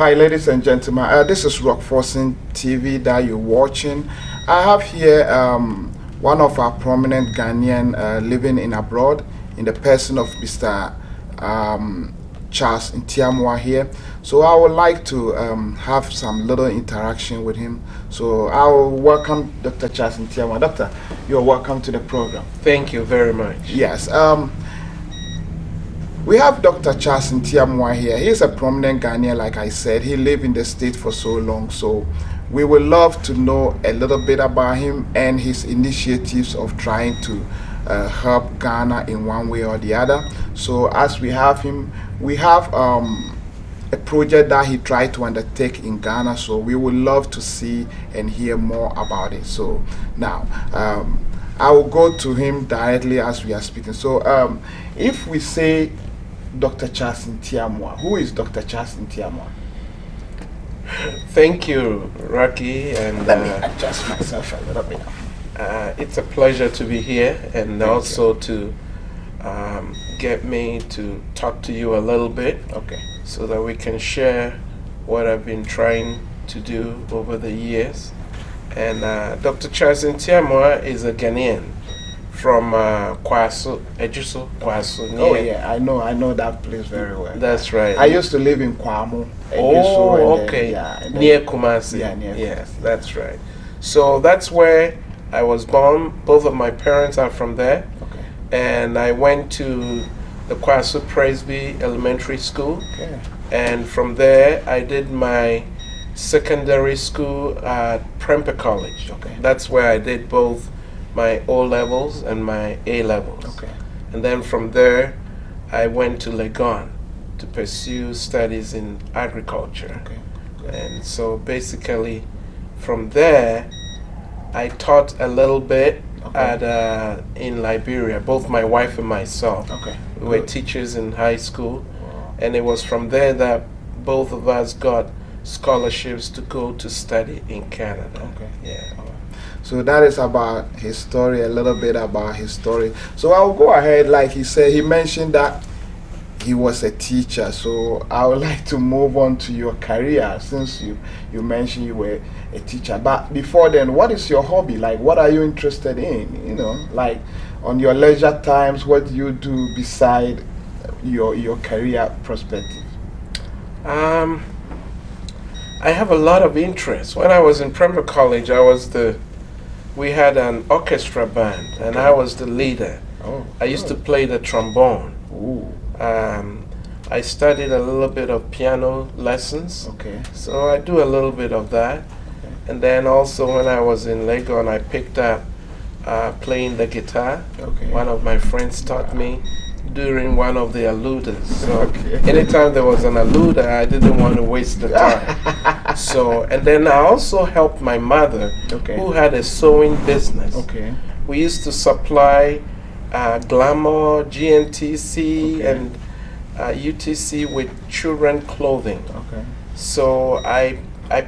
Hi, ladies and gentlemen. This is Rockforcing TV that you're watching. I have here one of our prominent Ghanaian living in abroad, in the person of Mr. Charles Ntiamoah here. So I would like to have some little interaction with him. So I'll welcome Dr. Charles Ntiamoah. Doctor, you're welcome to the program. Thank you very much. Yes. We have Dr. Charles Ntiamoah here. He's a prominent Ghanaian, like I said. He lived in the state for so long. So we would love to know a little bit about him and his initiatives of trying to help Ghana in one way or the other. So as we have him, we have a project that he tried to undertake in Ghana. So we would love to see and hear more about it. So now, I will go to him directly as we are speaking. So if we say Dr. Charles Ntiamoah, who is Dr. Charles Ntiamoah? Thank you, Rocky. And let me adjust myself a little bit. It's a pleasure to be here, and also to get me to talk to you a little bit, so that we can share what I've been trying to do over the years. And Dr. Charles Ntiamoah is a Ghanaian from Kwaso, Ejuso, Kwaso. Oh yeah, I know that place very well. That's right. I used to live in Kwamo. Oh, okay. Near Kumasi. Yeah, near. Yes, that's right. So that's where I was born. Both of my parents are from there. Okay. And I went to the Kwaso Presby Elementary School. Okay. And from there, I did my secondary school at Prempeh College. Okay. That's where I did both my O levels and my A levels. Okay. And then from there, I went to Legon to pursue studies in agriculture. Okay. And so basically, from there, I taught a little bit at in Liberia. Both my wife and myself. Okay. We were teachers in high school, and it was from there that both of us got scholarships to go to study in Canada. Okay. Yeah. So that is about his story, a little bit about his story. So I'll go ahead, like he said, he mentioned that he was a teacher. So I would like to move on to your career, since you mentioned you were a teacher. But before then, what is your hobby? Like, what are you interested in? You know, like on your leisure times, what do you do beside your career perspective? I have a lot of interest. When I was in Prempeh College, we had an orchestra band, and I was the leader. Oh, I used to play the trombone. Ooh. I studied a little bit of piano lessons. Okay. So I do a little bit of that. Okay. And then also when I was in Legon, I picked up playing the guitar. Okay. One of my friends taught me during one of the alludas. So anytime there was an alluda, I didn't want to waste the time. So, and then I also helped my mother, who had a sewing business. Okay. We used to supply Glamour, GNTC, and UTC with children clothing. Okay. So I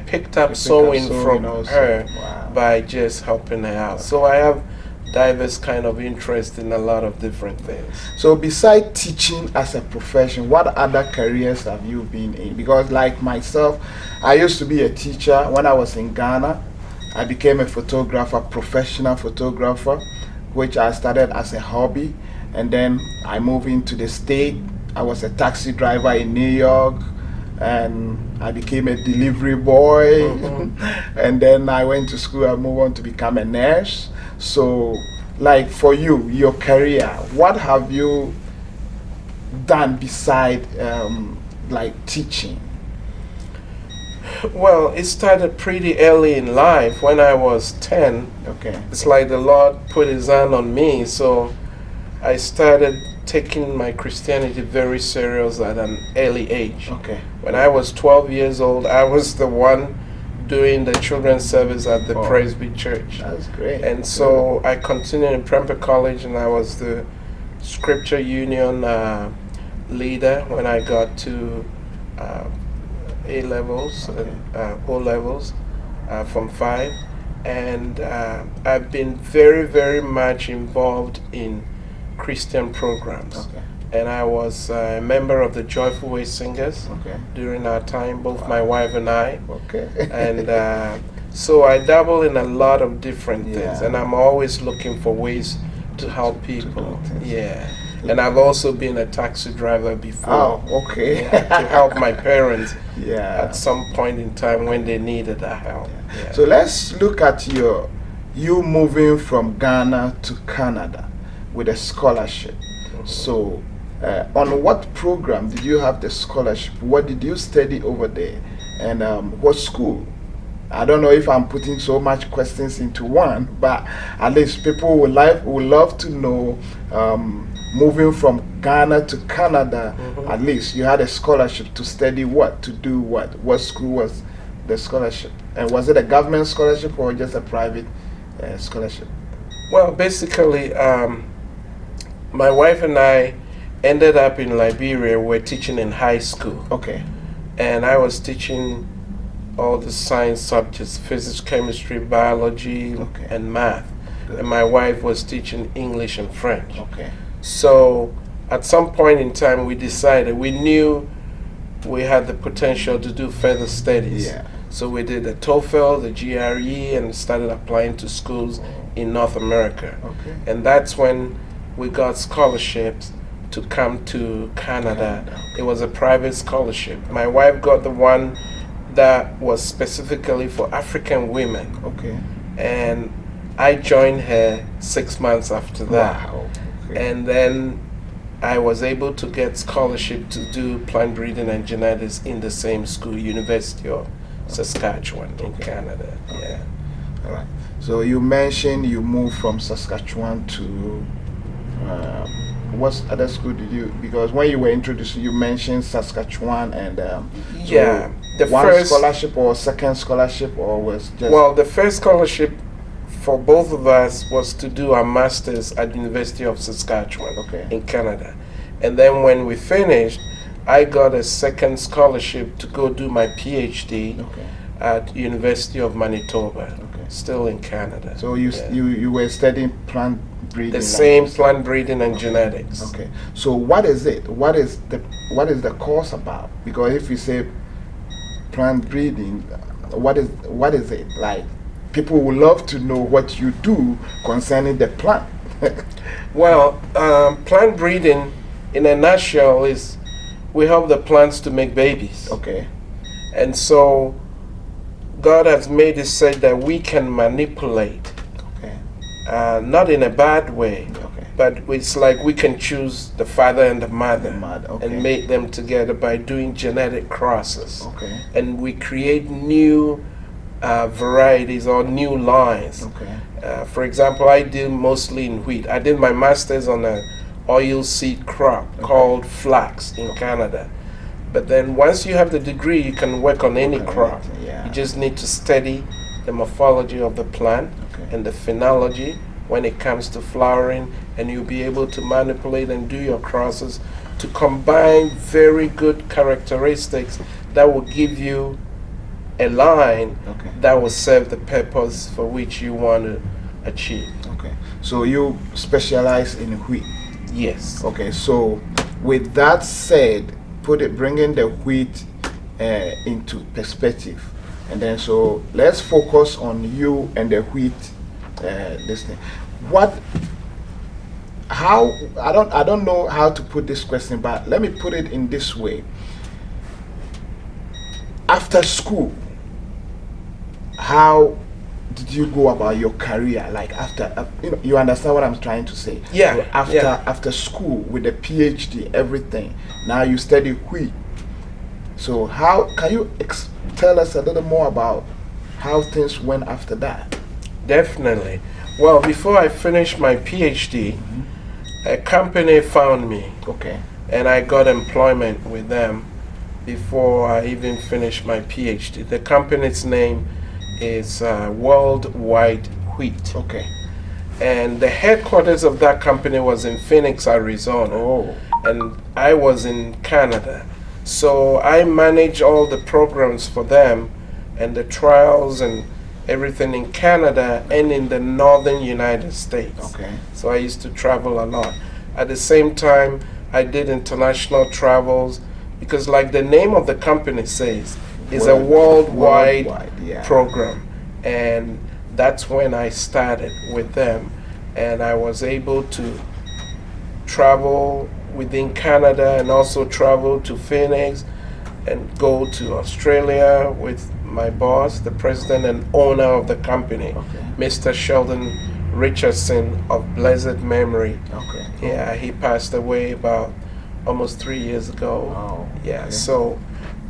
picked up sewing from her by just helping her out. So I have diverse kind of interest in a lot of different things. So besides teaching as a profession, what other careers have you been in? Because like myself, I used to be a teacher. When I was in Ghana, I became a photographer, professional photographer, which I started as a hobby. And then I moved into the state. I was a taxi driver in New York, and I became a delivery boy. And then I went to school. I moved on to become a nurse. So, like for you, your career, what have you done beside like teaching? Well, it started pretty early in life. When I was 10, it's like the Lord put his hand on me. So I started taking my Christianity very serious at an early age. Okay. When I was 12 years old, I was the one doing the children's service at the Presby Church. That's great. And so I continued in Prempeh College, and I was the Scripture Union leader when I got to A levels and O levels from 5. And I've been very, very much involved in Christian programs. and I was a member of the Joyful Way Singers during our time, both my wife and I. And so I dabble in a lot of different things, and I'm always looking for ways to help people. And I've also been a taxi driver before. To help my parents at some point in time when they needed that help. So let's look at you moving from Ghana to Canada with a scholarship. So on what program did you have the scholarship? What did you study over there? And what school? I don't know if I'm putting so much questions into one, but at least people would love to know, moving from Ghana to Canada, at least you had a scholarship to study what, to do what? What school was the scholarship? And was it a government scholarship or just a private scholarship? Well, basically, my wife and I ended up in Liberia. We're teaching in high school. And I was teaching all the science subjects, physics, chemistry, biology, and math. And my wife was teaching English and French. So at some point in time, we decided, we knew we had the potential to do further studies. So we did the TOEFL, the GRE, and started applying to schools in North America. And that's when we got scholarships to come to Canada. It was a private scholarship. My wife got the one that was specifically for African women. And I joined her 6 months after that. And then I was able to get scholarship to do plant breeding and genetics in the same school, University of Saskatchewan in Canada. All right. So you mentioned you moved from Saskatchewan to what other school did you? Because when you were introduced, you mentioned Saskatchewan and the one first scholarship or second scholarship, or was just the first scholarship for both of us was to do our masters at the University of Saskatchewan in Canada, and then when we finished, I got a second scholarship to go do my PhD at University of Manitoba, still in Canada. So you were studying plant breeding, the same plant breeding and genetics. So what is it? What is the course about? Because if you say plant breeding, what is it like? People would love to know what you do concerning the plant. Well, plant breeding in a nutshell is we help the plants to make babies. And so God has made it said that we can manipulate, not in a bad way, but it's like we can choose the father and the mother and make them together by doing genetic crosses. And we create new varieties or new lines. For example, I deal mostly in wheat. I did my master's on an oil seed crop called flax in Canada. But then once you have the degree, you can work on any crop. You just need to study the morphology of the plant and the phenology when it comes to flowering, and you'll be able to manipulate and do your crosses to combine very good characteristics that will give you a line that will serve the purpose for which you want to achieve. So you specialize in wheat? Yes. So with that said, bringing the wheat into perspective, and then so let's focus on you and the wheat. This thing. I don't know how to put this question, but let me put it in this way. After school, how did you go about your career? Like after, you understand what I'm trying to say? So after school with the PhD, everything. Now you study wheat. So how can you tell us a little more about how things went after that? Definitely. Well, before I finished my PhD, a company found me. And I got employment with them before I even finished my PhD. The company's name is Worldwide Wheat. And the headquarters of that company was in Phoenix, Arizona. And I was in Canada. So I managed all the programs for them and the trials and everything in Canada and in the northern United States. So I used to travel a lot. At the same time, I did international travels, because like the name of the company says, is a worldwide program. And that's when I started with them. And I was able to travel within Canada and also travel to Phoenix and go to Australia with my boss, the president and owner of the company, Mr. Sheldon Richardson of blessed memory. Yeah, he passed away about almost 3 years ago. Yeah, so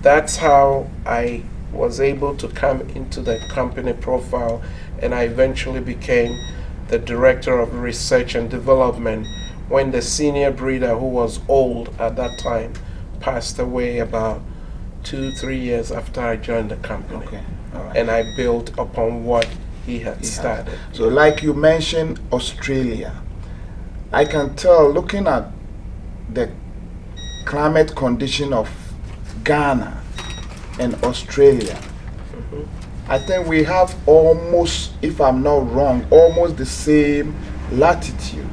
that's how I was able to come into the company profile, and I eventually became the director of research and development when the senior breeder, who was old at that time, passed away about 2-3 years after I joined the company. And I built upon what he had started. So like you mentioned Australia, I can tell looking at the climate condition of Ghana and Australia, I think we have almost, if I'm not wrong, almost the same latitude.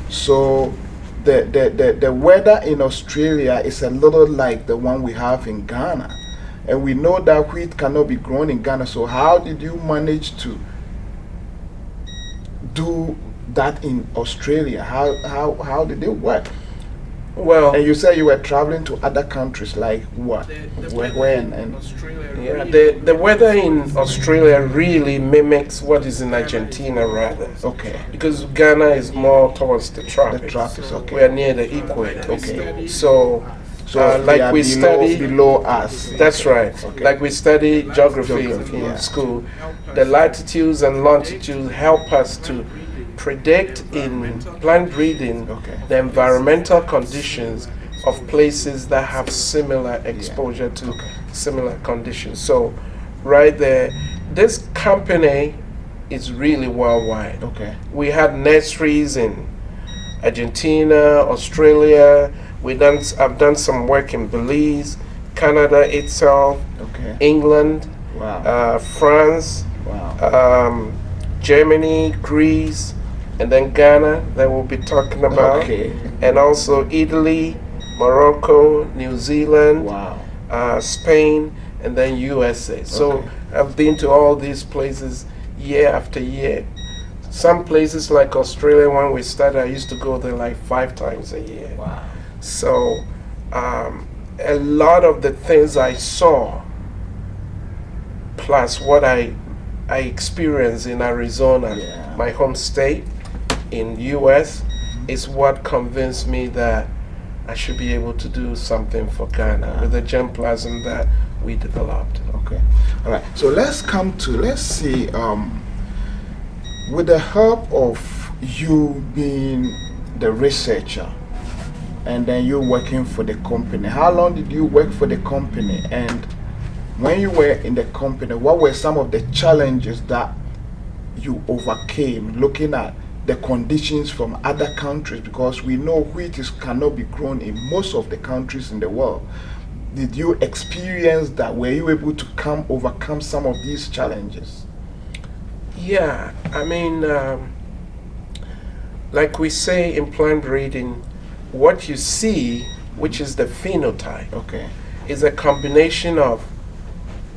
So the weather in Australia is a little like the one we have in Ghana. And we know that wheat cannot be grown in Ghana. So how did you manage to do that in Australia? How did it work? Well, and you said you were traveling to other countries, like what? When? And yeah, the weather in Australia really mimics what is in Argentina, rather. Because Ghana is more towards the tropics. The tropics, We are near the equator. So like we study below us. That's right. Like we study geography in school, the latitudes and longitudes help us to predict in plant breeding the environmental conditions of places that have similar exposure to similar conditions. So right there, this company is really worldwide. We had nurseries in Argentina, Australia. I've done some work in Belize, Canada itself, England, France, Germany, Greece, and then Ghana that we'll be talking about, and also Italy, Morocco, New Zealand, Spain, and then USA. So I've been to all these places year after year. Some places like Australia, when we started, I used to go there like 5 times a year. So a lot of the things I saw, plus what I experienced in Arizona, my home state, in US, is what convinced me that I should be able to do something for Ghana with the germplasm that we developed. All right. So let's see, with the help of you being the researcher and then you working for the company, how long did you work for the company? And when you were in the company, what were some of the challenges that you overcame looking at the conditions from other countries? Because we know wheat cannot be grown in most of the countries in the world. Did you experience that? Were you able to overcome some of these challenges? Yeah, I mean, like we say in plant breeding, what you see, which is the phenotype, is a combination of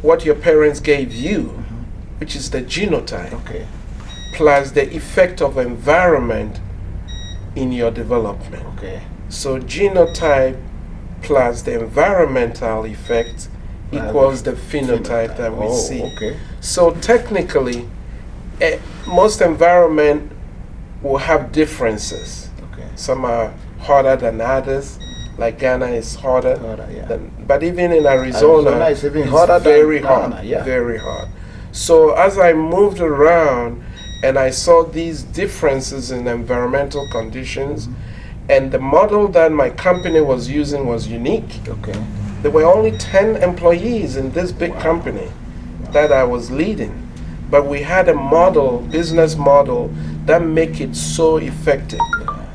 what your parents gave you, which is the genotype, plus the effect of environment in your development. So genotype plus the environmental effect equals the phenotype that we see. So technically, most environment will have differences. Some are hotter than others, like Ghana is hotter. But even in Arizona is even hotter very than hot, Ghana, very hot. So as I moved around and I saw these differences in environmental conditions, and the model that my company was using was unique. There were only 10 employees in this big company that I was leading. But we had a model, business model, that make it so effective.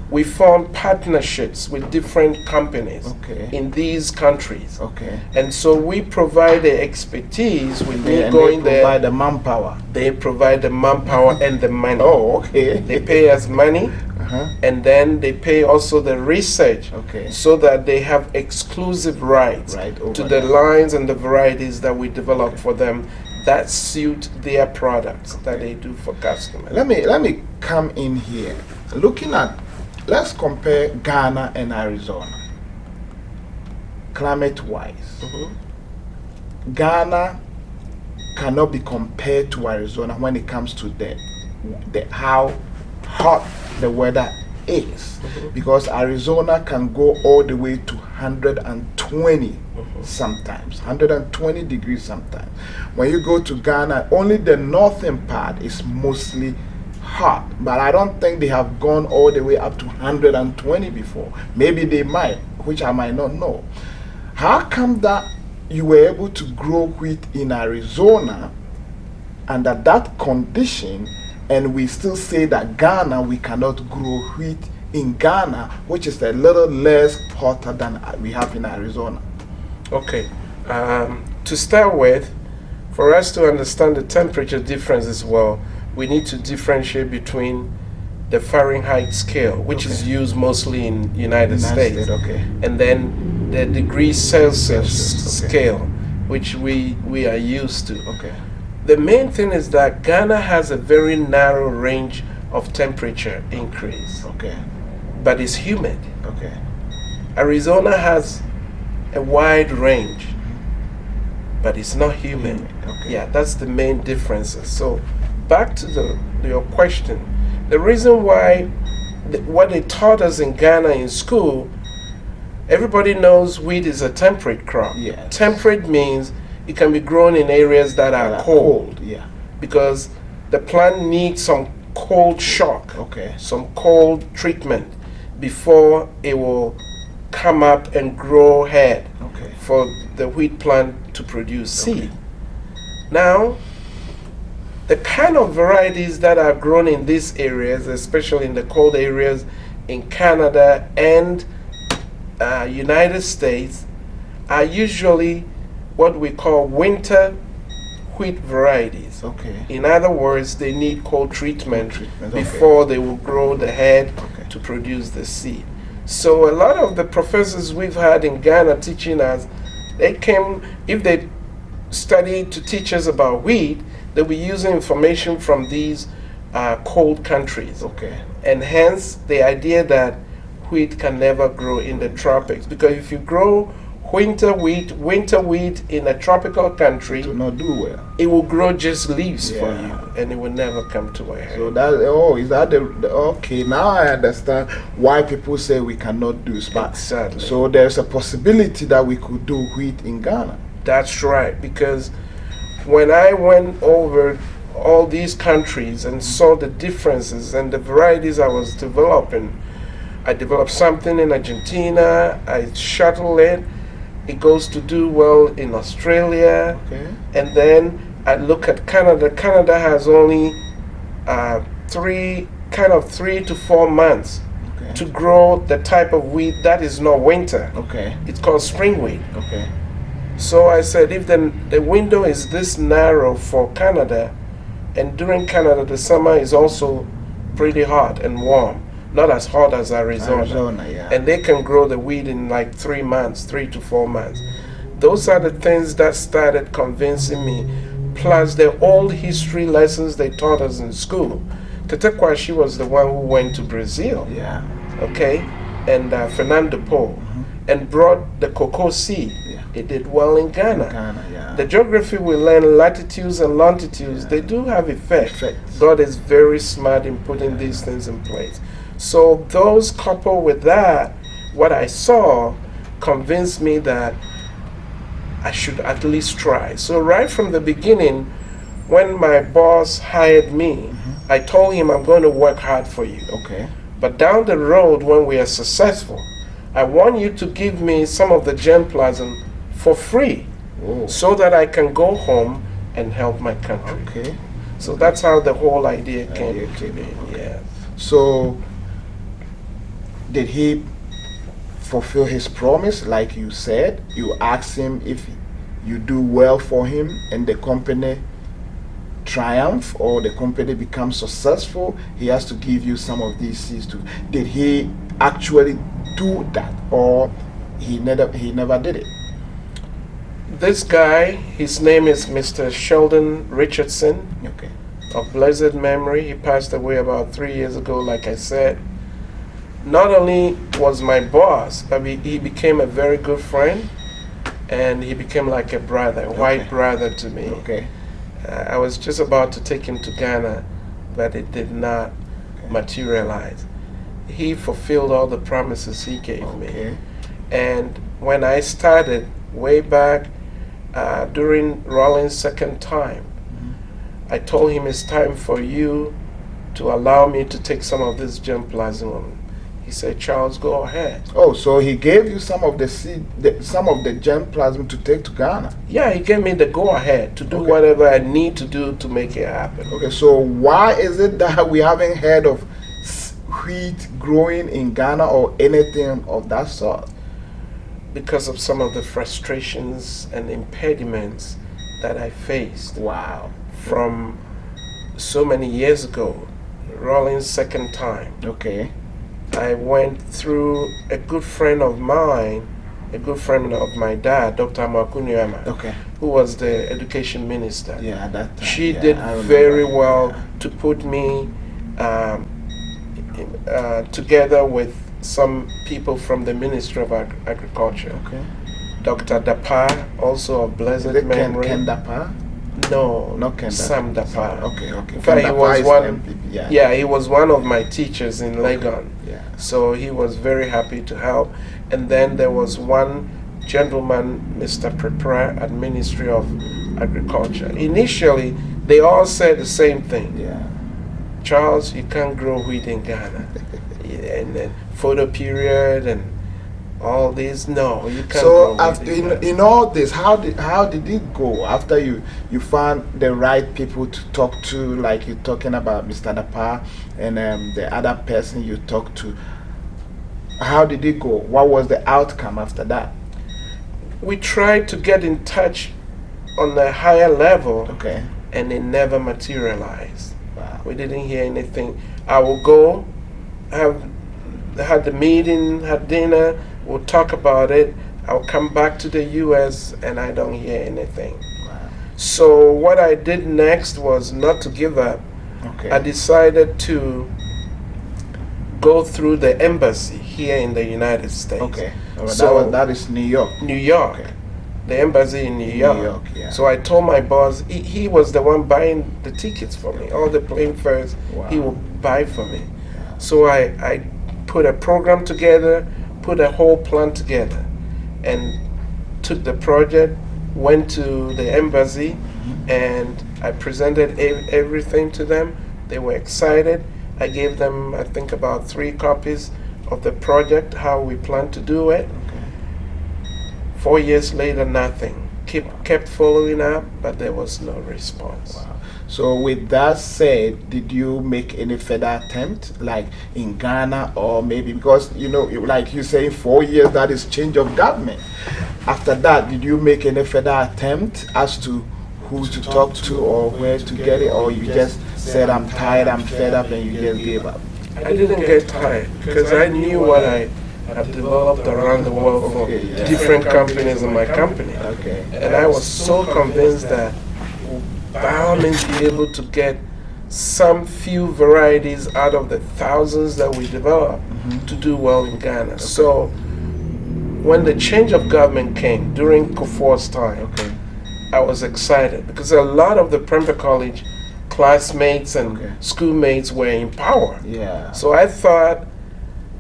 We formed partnerships with different companies in these countries. And so we provide the expertise with me going there. They provide the manpower. They provide the manpower and the money. They pay us money and then they pay also the research, so that they have exclusive rights to the lines and the varieties that we develop for them that suit their products that they do for customers. Let me come in here. Looking at, let's compare Ghana and Arizona. Climate-wise, Ghana cannot be compared to Arizona when it comes to the how hot the weather is, because Arizona can go all the way to 120 sometimes, 120 degrees sometimes. When you go to Ghana, only the northern part is mostly hot, but I don't think they have gone all the way up to 120 before. Maybe they might, which I might not know. How come that you were able to grow wheat in Arizona under that condition, and we still say that Ghana, we cannot grow wheat in Ghana, which is a little less hotter than we have in Arizona? Okay. To start with, for us to understand the temperature difference as well, we need to differentiate between the Fahrenheit scale, which is used mostly in United States, and then the degrees Celsius scale, which we are used to. The main thing is that Ghana has a very narrow range of temperature increase, but it's humid. Arizona has a wide range, but it's not humid. Yeah, that's the main differences. So back to your question, the reason why what they taught us in Ghana in school, everybody knows wheat is a temperate crop. Temperate means it can be grown in areas that are cold. Because the plant needs some cold shock, some cold treatment before it will come up and grow head for the wheat plant to produce seed. Now, the kind of varieties that are grown in these areas, especially in the cold areas in Canada and United States, are usually what we call winter wheat varieties. In other words, they need cold treatment before they will grow the head to produce the seed. So a lot of the professors we've had in Ghana teaching us, they came, if they studied to teach us about wheat, they'll be using information from these cold countries. And hence the idea that wheat can never grow in the tropics. Because if you grow winter wheat in a tropical country, it will not do well. It will grow just leaves for you, and it will never come to a head. So that, is that okay, now I understand why people say we cannot do it. Exactly. So there's a possibility that we could do wheat in Ghana. That's right, because when I went over all these countries and saw the differences and the varieties I was developing, I developed something in Argentina, I shuttle it, it goes to do well in Australia, and then I look at Canada. Canada has only 3 to 4 months to grow the type of wheat that is not winter. It's called spring wheat. So I said, if the window is this narrow for Canada, and during Canada the summer is also pretty hot and warm, not as hot as Arizona, and they can grow the wheat in like 3 to 4 months. Those are the things that started convincing me, plus the old history lessons they taught us in school. Tetekwa, she was the one who went to Brazil, and Fernando Po, and brought the cocoa seed. It did well in Ghana. The geography we learn, latitudes and longitudes, they do have effect. God is very smart in putting these things in place. So those coupled with that, what I saw convinced me that I should at least try. So right from the beginning, when my boss hired me, I told him, I'm going to work hard for you. But down the road, when we are successful, I want you to give me some of the germplasm for free, so that I can go home and help my country. So that's how the whole idea came to be. So did he fulfill his promise? Like you said, you asked him if you do well for him and the company triumph or the company becomes successful, he has to give you some of these seeds too. Did he actually do that, or he never did it? This guy, his name is Mr. Sheldon Richardson, Okay. of blessed memory. He passed away about 3 years ago, like I said. Not only was my boss, but he became a very good friend, and he became like a brother, a white brother to me. Okay. I was just about to take him to Ghana, but it did not materialize. He fulfilled all the promises he gave me. And when I started way back during Rollins' second time, I told him it's time for you to allow me to take some of this germplasm. He said, Charles, go ahead. Oh, so he gave you some of the seed, some of the germplasm to take to Ghana? Yeah, he gave me the go ahead to do whatever I need to do to make it happen. Okay, so why is it that we haven't heard of wheat growing in Ghana or anything of that sort? Because of some of the frustrations and impediments that I faced. Wow. From so many years ago, Rollins' second time. Okay. I went through a good friend of mine, a good friend of my dad, Dr. Ntiamoah, who was the education minister. Yeah, that time. She did very well to put me together with some people from the Ministry of Agriculture. Okay. Dr. Dapa, also of blessed memory. Ken Dapa? No, not Ken Sam Dapa. Okay. In fact, he was one. He was one of my teachers in Legon. Yeah. So he was very happy to help. And then there was one gentleman, Mr. Prepara, at Ministry of Agriculture. Initially, they all said the same thing. Yeah. Charles, you can't grow wheat in Ghana. And then photo period and all this, no, you can't. So after, in all this, how did it go after you found the right people to talk to, like you're talking about Mr. Dapa and the other person you talked to? How did it go? What was the outcome after that? We tried to get in touch on a higher level, and it never materialized. Wow. We didn't hear anything. I will go, had the meeting, had dinner, we'll talk about it. I'll come back to the US and I don't hear anything. Wow. So what I did next was not to give up. I decided to go through the embassy here in the United States. So that is New York. New York. The embassy in New York. Yeah. So I told my boss, he was the one buying the tickets for me. All the plane fares, he would buy for me. Yeah. So I put a program together, put a whole plan together, and took the project, went to the embassy, and I presented everything to them. They were excited. I gave them, I think, about 3 copies of the project, how we plan to do it. 4 years later, nothing. Kept following up, but there was no response. Wow. So with that said, did you make any further attempt, like in Ghana, or maybe, because, you know, like you say, 4 years, that is change of government. After that, did you make any further attempt as to who to talk to or where to get it, or you just said, I'm tired, I'm fed up, and you just gave up? I didn't get tired, because I knew what I have developed around the world for different companies in my company. And I was so convinced that by all means be able to get some few varieties out of the thousands that we developed to do well in Ghana. So when the change of government came during Kufuor's time, I was excited because a lot of the Prempeh College classmates and schoolmates were in power. So I thought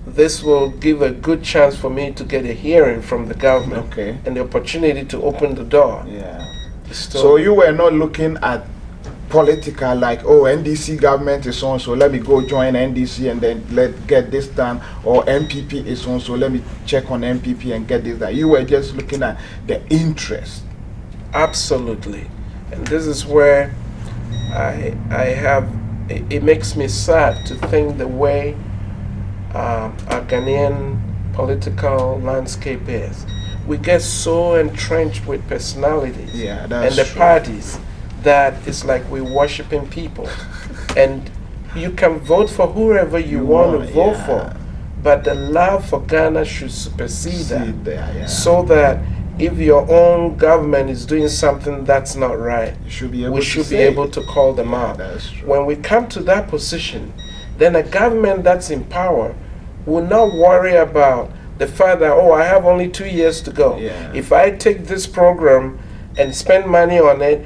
this will give a good chance for me to get a hearing from the government and the opportunity to open the door. So you were not looking at political, like, oh, NDC government is on, so let me go join NDC and then get this done, or MPP is on, so let me check on MPP and get this done. You were just looking at the interest. Absolutely. And this is where I have, it makes me sad to think the way our Ghanaian political landscape is. We get so entrenched with personalities and the parties that it's like we're worshiping people. And you can vote for whoever you want to vote for, but the love for Ghana should supersede that. So that if your own government is doing something that's not right, we should be able to call them out. When we come to that position, then a government that's in power will not worry about the fact that, oh, I have only 2 years to go. If I take this program and spend money on it,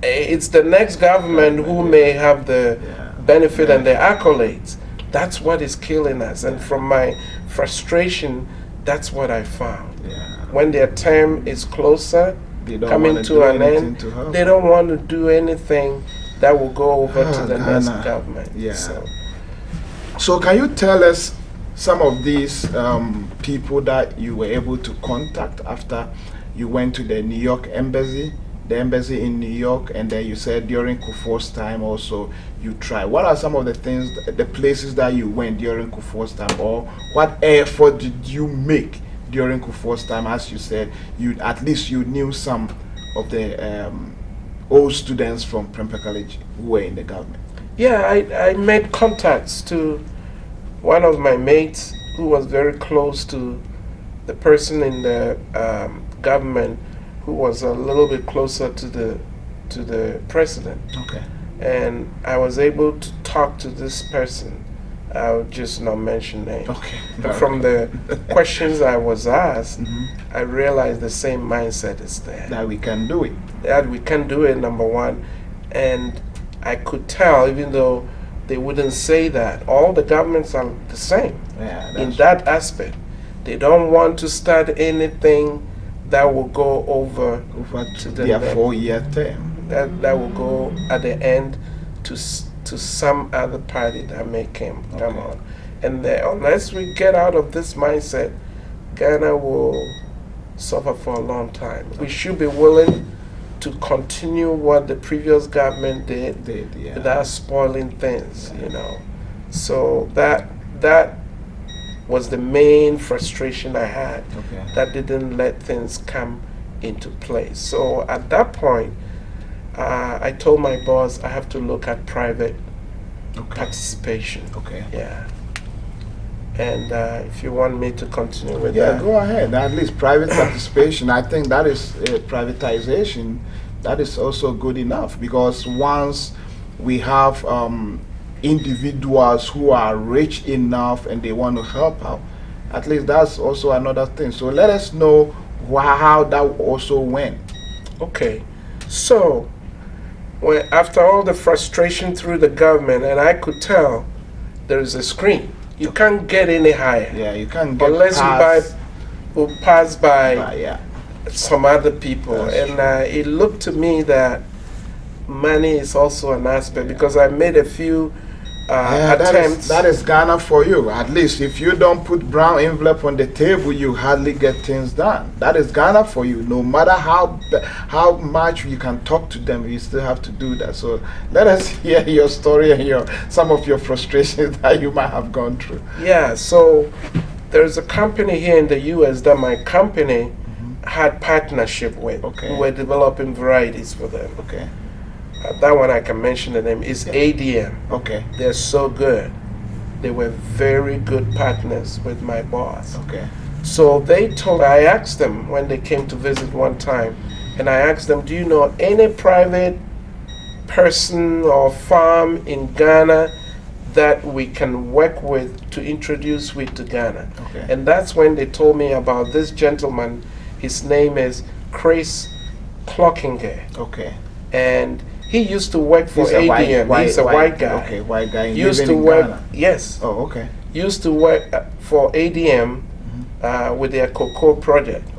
it's the next government who may have the benefit and the accolades. That's what is killing us. And from my frustration, that's what I found. When their term is closer, coming to an end, they don't want to do anything that will go over to the next government. So can you tell us some of these people that you were able to contact after you went to the New York embassy? The embassy in New York, and then you said during Kufuor's time also you tried. What are some of the things, the places that you went during Kufuor's time, or what effort did you make during Kufuor's time? As you said, you at least you knew some of the old students from Prempeh College who were in the government. Yeah, I made contacts to one of my mates who was very close to the person in the government who was a little bit closer to the president. And I was able to talk to this person. I'll just not mention names. But from the questions I was asked, I realized the same mindset is there. That we can do it. That we can do it, number one. And I could tell, even though they wouldn't say that, all the governments are the same in that aspect. They don't want to start anything that will go over to the next 4-year term. That will go at the end to some other party that may come on. And unless we get out of this mindset, Ghana will suffer for a long time. We should be willing to continue what the previous government did without spoiling things, you know. So that was the main frustration I had, that didn't let things come into place. So at that point, I told my boss I have to look at private participation. And if you want me to continue with that. Go ahead. At least private participation, I think that is privatization. That is also good enough, because once we have individuals who are rich enough and they want to help out, at least that's also another thing. So let us know how that also went. So after all the frustration through the government, and I could tell there is a screen. You can't get any higher. You can't get unless you pass by some other people. It looked to me that money is also an aspect, because I made a few attempts. That is Ghana for you. At least if you don't put brown envelope on the table, you hardly get things done. That is Ghana for you. No matter how much you can talk to them, you still have to do that. So let us hear your story and some of your frustrations that you might have gone through. So there's a company here in the US that my company had partnership with. We were developing varieties for them. That one I can mention the name is ADM. They're so good. They were very good partners with my boss. So I asked them when they came to visit one time, and I asked them, do you know any private person or farm in Ghana that we can work with to introduce wheat to Ghana? And that's when they told me about this gentleman. His name is Chris Clockinger. And he used to work for ADM. He's a white guy. White guy. Used to work. Ghana. Yes. Used to work for ADM with their cocoa project.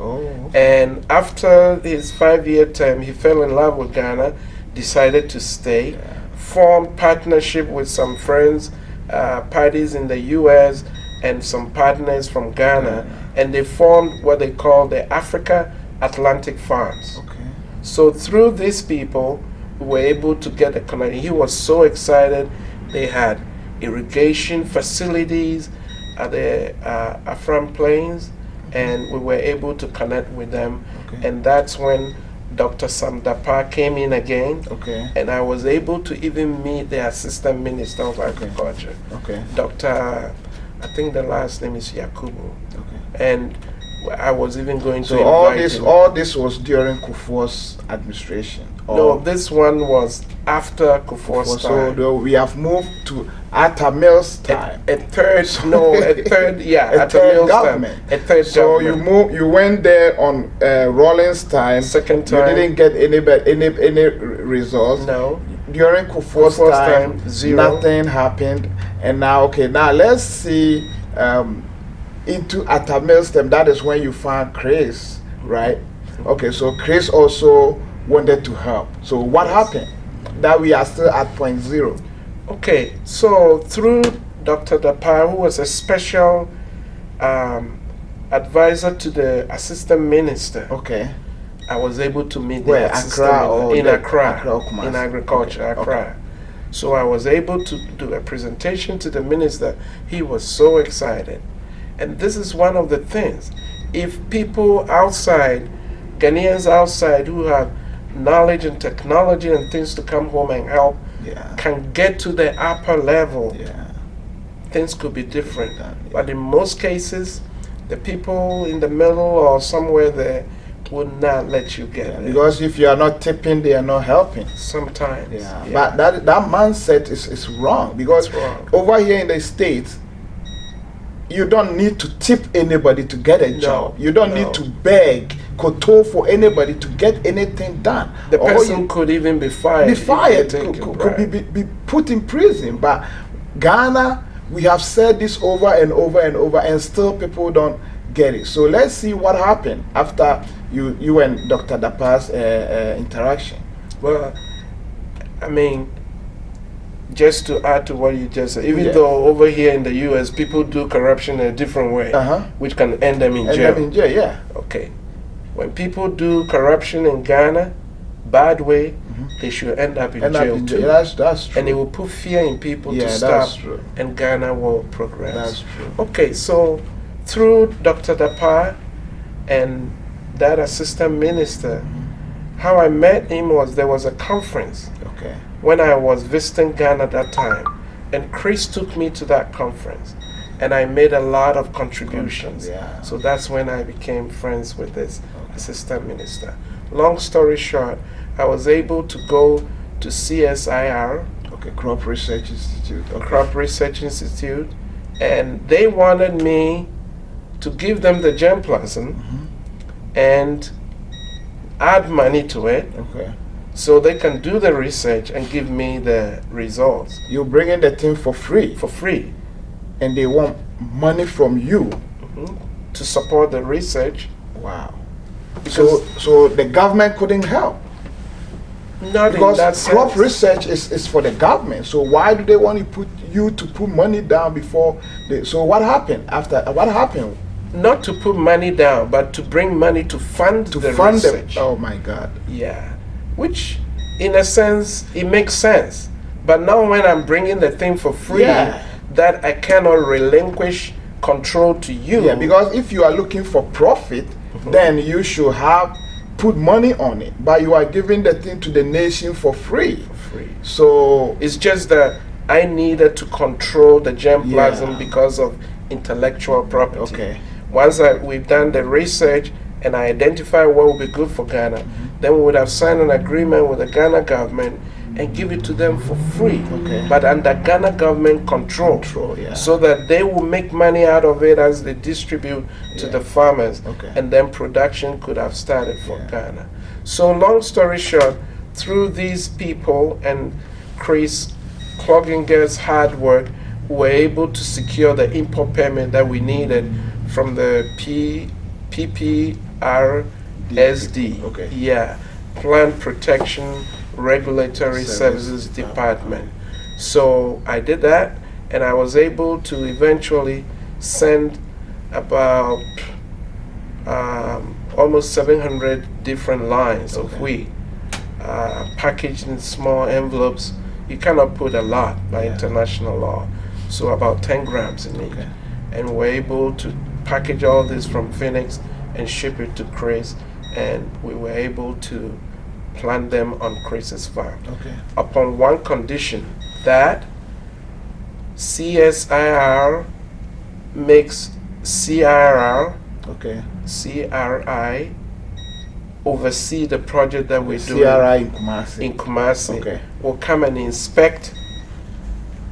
And after his 5-year term, he fell in love with Ghana, decided to stay, formed partnership with some friends, parties in the US, and some partners from Ghana, and they formed what they call the Africa Atlantic Farms. So through these people, we were able to get a connection. He was so excited. They had irrigation facilities at the Afram Plains, and we were able to connect with them. And that's when Dr. Samdapa came in again, Okay. and I was able to even meet the Assistant Minister of Agriculture, Okay. Dr. I think the last name is Yakubu, Okay. and I was even going to So invite him. all this was during Kufuor's administration. No, this one was after Kufuor's time. So we have moved to Atta Mills' time. A third government. A third so government. you went there on Rawlings' time. Second time. You didn't get any results. No. During Kufuor's time, zero. Nothing happened. And now let's see into Atta Mills' time. That is when you found Chris, right? Okay, so Chris also wanted to help. So what happened? That we are still at point zero. Okay, so through Dr. Dapa, who was a special advisor to the assistant minister, okay, I was able to meet Where, the assistant Accra in Accra, Accra, in agriculture, okay. Accra. Okay. So I was able to do a presentation to the minister. He was so excited. And this is one of the things. If people outside, Ghanaians outside who have knowledge and technology and things to come home and help, can get to the upper level, things could be different. But in most cases, the people in the middle or somewhere there would not let you get there. Because if you are not tipping, they are not helping. Sometimes. But that mindset is wrong. Because over here in the States, you don't need to tip anybody to get a job. You don't need to beg, kowtow for anybody to get anything done. The person could even be fired. Could be put in prison. But Ghana, we have said this over and over and over, and still people don't get it. So let's see what happened after you and Dr. Dapa's interaction. Well, I mean, just to add to what you just said, even though over here in the US people do corruption in a different way, which can end them in jail. Okay. When people do corruption in Ghana, bad way, they should end up in jail too. That's true. And it will put fear in people to stop, and Ghana will progress. That's true. Okay, so through Dr. Dapa and that assistant minister, how I met him was there was a conference. Okay. When I was visiting Ghana that time, and Chris took me to that conference, and I made a lot of contributions. So that's when I became friends with this assistant minister. Long story short, I was able to go to CSIR, Crop Research Institute. Crop Research Institute, and they wanted me to give them the germplasm and add money to it. So they can do the research and give me the results. You bring in the thing for free. For free. And they want money from you to support the research. Wow. So the government couldn't help. Not because in that sense. Crop research is for the government. So why do they want to put money down before so what happened after what happened? Not to put money down, but to bring money to fund the research. Oh my God. Yeah. Which, in a sense, it makes sense. But now when I'm bringing the thing for free, that I cannot relinquish control to you. Yeah, because if you are looking for profit, then you should have put money on it. But you are giving the thing to the nation for free. So it's just that I needed to control the germplasm because of intellectual property. Once we've done the research and I identify what would be good for Ghana, then we would have signed an agreement with the Ghana government and give it to them for free, but under Ghana government control, so that they will make money out of it as they distribute to the farmers, and then production could have started for Ghana. So long story short, through these people and Chris Clogginger's hard work, we were able to secure the import permit that we needed from the PPRSD, Plant Protection Regulatory Services Department. So I did that, and I was able to eventually send about almost 700 different lines of wheat, packaged in small envelopes. You cannot put a lot by international law, so about 10 grams in each. And we're able to package all this from Phoenix and ship it to Chris, and we were able to plant them on Chris's farm. Okay. Upon one condition, that CSIR makes CRR, Okay. CRI oversee the project that we're doing CRI in Kumasi. in Kumasi. Okay. Will come and inspect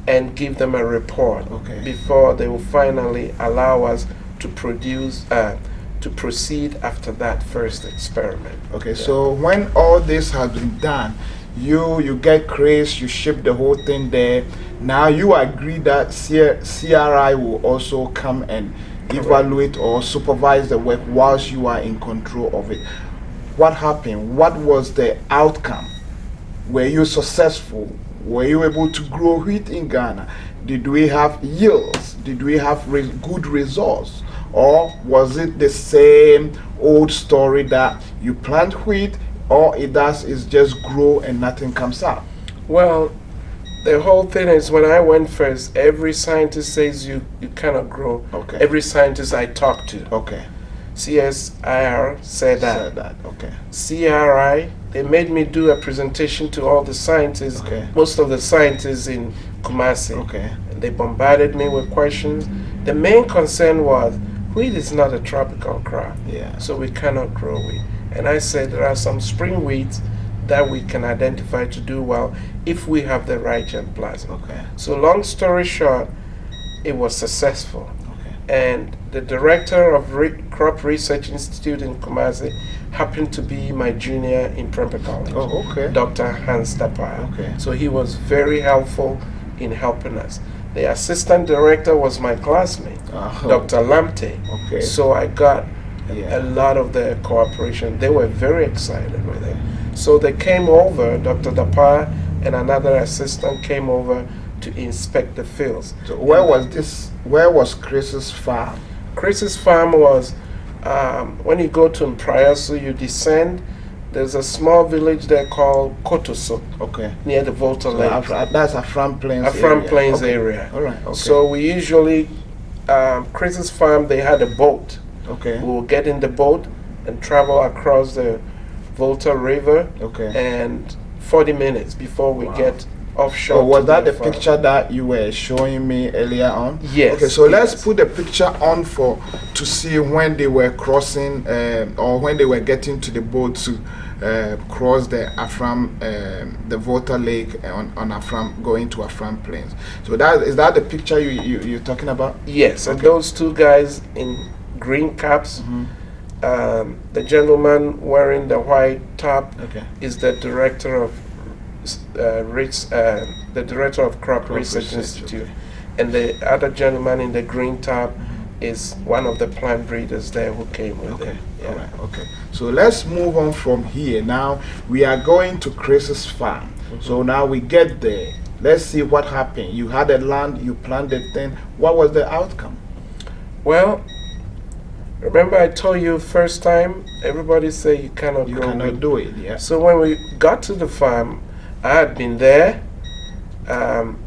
and give them a report Okay. before they will finally allow us to produce to proceed after that first experiment. Okay, Yeah. so when all this has been done, you get Chris, you ship the whole thing there. Now you agree that CRI will also come and evaluate or supervise the work whilst you are in control of it. What happened? What was the outcome? Were you successful? Were you able to grow wheat in Ghana? Did we have yields? Did we have good results? Or was it the same old story that you plant wheat, all it does is just grow and nothing comes out? Well, the whole thing is when I went first, every scientist says you cannot grow. Okay. Every scientist I talked to. Okay. CSIR said that. Okay. CRI, they made me do a presentation to all the scientists, Okay. most of the scientists in Kumasi. Okay. And they bombarded me with questions. The main concern was wheat is not a tropical crop, Yeah. so we cannot grow wheat. And I said there are some spring wheats that we can identify to do well if we have the right germplasm. Okay. So long story short, it was successful. Okay. And the director of Crop Research Institute in Kumasi happened to be my junior in Prempeh College, Oh, okay. Dr. Hans Dapaya. Okay. So he was very helpful in helping us. The assistant director was my classmate, Dr. Lamte. Okay. So I got Yeah. a lot of their cooperation. They were very excited with it. So they came over, Dr. Dapaya and another assistant came over to inspect the fields. So where was this? Where was Chris's farm? Chris's farm was, when you go to Mprayasu, you descend. There's a small village there called Kotoso, Okay. near the Volta So Lake. that's Afram Plains. Afram area. Plains Okay. area. All right. Okay. So we usually, Chris's farm, they had a boat. Okay. We will get in the boat and travel across the Volta River, Okay. and 40 minutes before we Wow. get offshore. So was to that the farm. picture that you were showing me earlier on? Yes. Okay, so let's yes. put the picture on to see when they were crossing or when they were getting to the boat to cross the Afram, the Volta Lake on Afram, going to Afram Plains. So is that the picture you're talking about? Yes, and Okay. those two guys in green caps. Mhm. The gentleman wearing the white top Okay. is the director of the director of Crop Research Institute, okay. and the other gentleman in the green top is one of the plant breeders there who came with Okay. it. Yeah. All right. Okay. So let's move on from here. Now we are going to Chris's farm. So now we get there. Let's see what happened. You had a land, you planted thing. What was the outcome? Well, remember I told you first time everybody say you cannot You grow cannot wheat. do it. Yeah. So when we got to the farm, I had been there.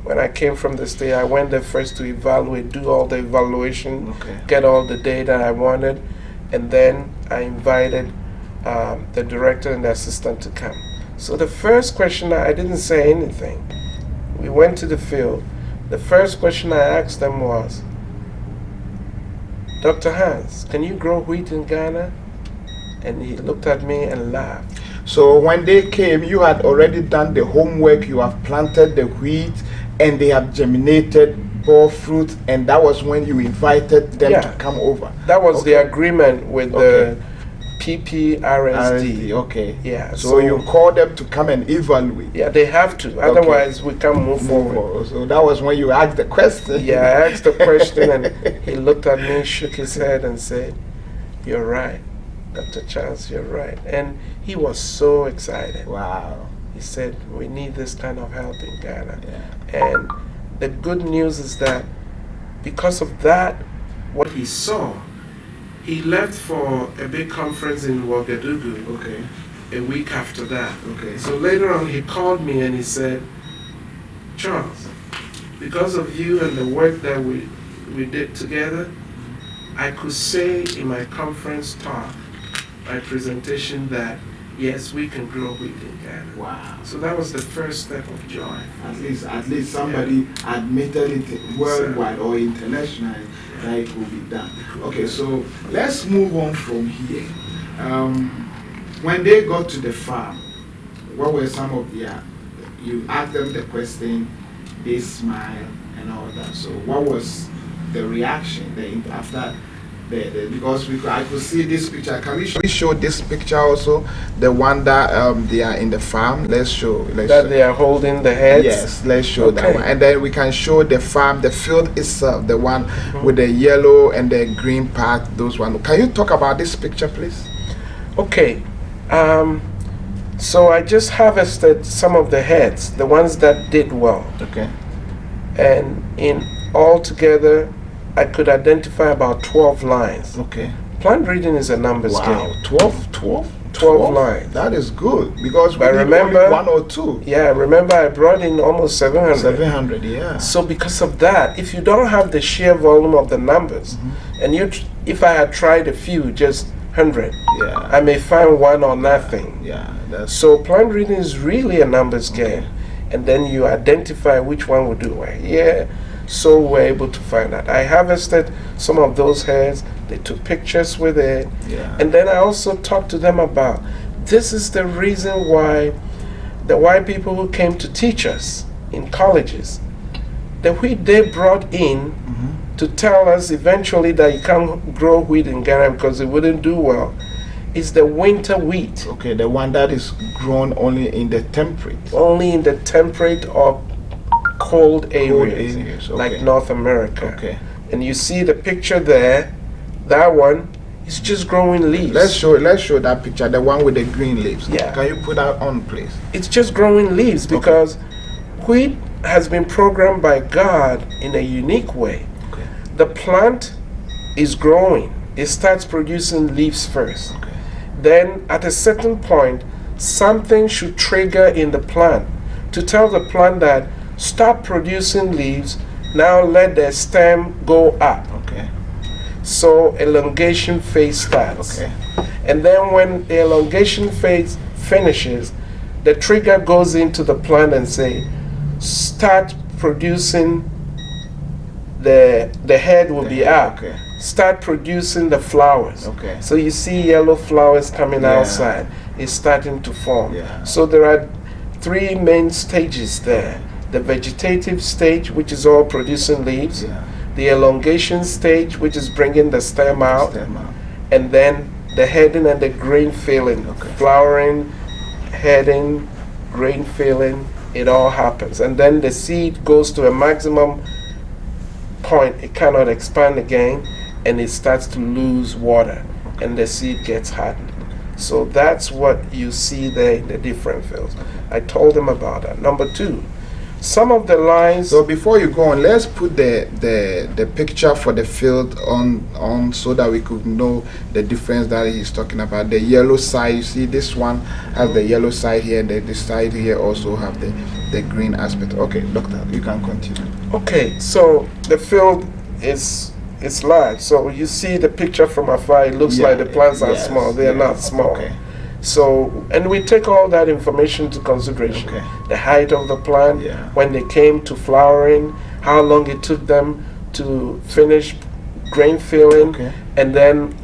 When I came from the state, I went there first to evaluate, do all the evaluation, Okay. get all the data I wanted, and then I invited the director and the assistant to come. So the first question, I didn't say anything. We went to the field. The first question I asked them was, Dr. Hans, can you grow wheat in Ghana? And he looked at me and laughed. So when they came, you had already done the homework. You have planted the wheat, and they have germinated, bore fruit, and that was when you invited them Yeah. to come over. That was Okay. the agreement with Okay. the PPRSD. Okay. Yeah. So you called them to come and evaluate. Yeah, they have to. Otherwise, we can't move forward. So that was when you asked the question. Yeah, I asked the question, and he looked at me, shook his head, and said, "You're right, Dr. Charles. You're right." And he was so excited. Wow. He said, "We need this kind of help in Ghana." Yeah. And the good news is that because of that, what he saw, he left for a big conference in Ouagadougou Okay. a week after that. Okay. So later on, he called me and he said, "Charles, because of you and the work that we did together, I could say in my conference talk my presentation that yes, we can grow wheat in Ghana. Wow. So that was the first step of joy. At least somebody admitted it worldwide or internationally that it will be done. Okay, so let's move on from here. When they got to the farm, what were some of their, you asked them the question, they smiled and all that. So what was the reaction after because I could see this picture. Can we show this picture also? The one that they are in the farm. Let's show. They are holding the heads? Yes, let's show that one. And then we can show the farm, the field itself, the one with the yellow and the green part, those one. Can you talk about this picture, please? Okay. So I just harvested some of the heads, the ones that did well. Okay. And in altogether, I could identify about 12 lines. Okay. Plant breeding is a numbers game. 12 lines. That is good because we remember only 1 or 2. Yeah, remember I brought in almost 700. 700, yeah. So because of that, if you don't have the sheer volume of the numbers, and if I had tried a few, just 100, I may find one or nothing. Yeah. So plant breeding is really a numbers game, and then you identify which one will do well. Yeah. So we're able to find out. I harvested some of those heads. They took pictures with it. Yeah. And then I also talked to them about this is the reason why the white people who came to teach us in colleges, the wheat they brought in to tell us eventually that you can't grow wheat in Ghana because it wouldn't do well, is the winter wheat. Okay, the one that is grown only in the temperate. Only in the temperate or cold areas, like North America. Okay. And you see the picture there, that one is just growing leaves. Let's show that picture, the one with the green leaves. Yeah. Can you put that on, please? It's just growing leaves because wheat has been programmed by God in a unique way. Okay. The plant is growing. It starts producing leaves first. Okay. Then at a certain point, something should trigger in the plant to tell the plant that stop producing leaves, now let the stem go up. Okay. So elongation phase starts. Okay. And then when the elongation phase finishes, the trigger goes into the plant and say, start producing, the head will be up. Okay. Start producing the flowers. Okay. So you see yellow flowers coming outside. It's starting to form. Yeah. So there are 3 main stages there. The vegetative stage, which is all producing leaves. Yeah. The elongation stage, which is bringing the stem out. And then the heading and the grain filling. Okay. Flowering, heading, grain filling, it all happens. And then the seed goes to a maximum point. It cannot expand again, and it starts to lose water, and the seed gets hardened. So that's what you see there in the different fields. I told them about that. Number 2, some of the lines. So before you go on, let's put the picture for the field on so that we could know the difference that he's talking about. The yellow side, you see this one has the yellow side here, and this side here also have the green aspect. Okay, doctor, you can continue. Okay, so the field is large. So you see the picture from afar, it looks like the plants are small. They are not small. Okay. So, and we take all that information into consideration. Okay. The height of the plant, when they came to flowering, how long it took them to finish grain filling, and then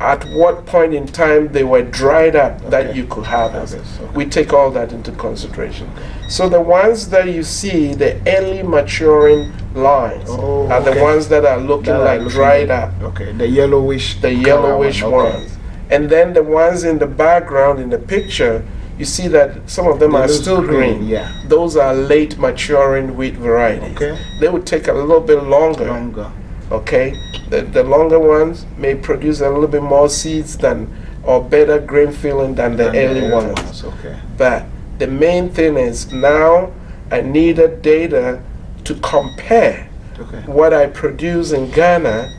at what point in time they were dried up that you could harvest. We take all that into consideration. So the ones that you see, the early maturing lines, are the ones that are looking like dried up. Okay, the yellowish ones. And then the ones in the background in the picture, you see that some of them are still green. Yeah. Those are late maturing wheat varieties. Okay. They would take a little bit longer. Okay. The longer ones may produce a little bit more seeds or better grain filling than the early ones. Okay. But the main thing is now I needed data to compare what I produce in Ghana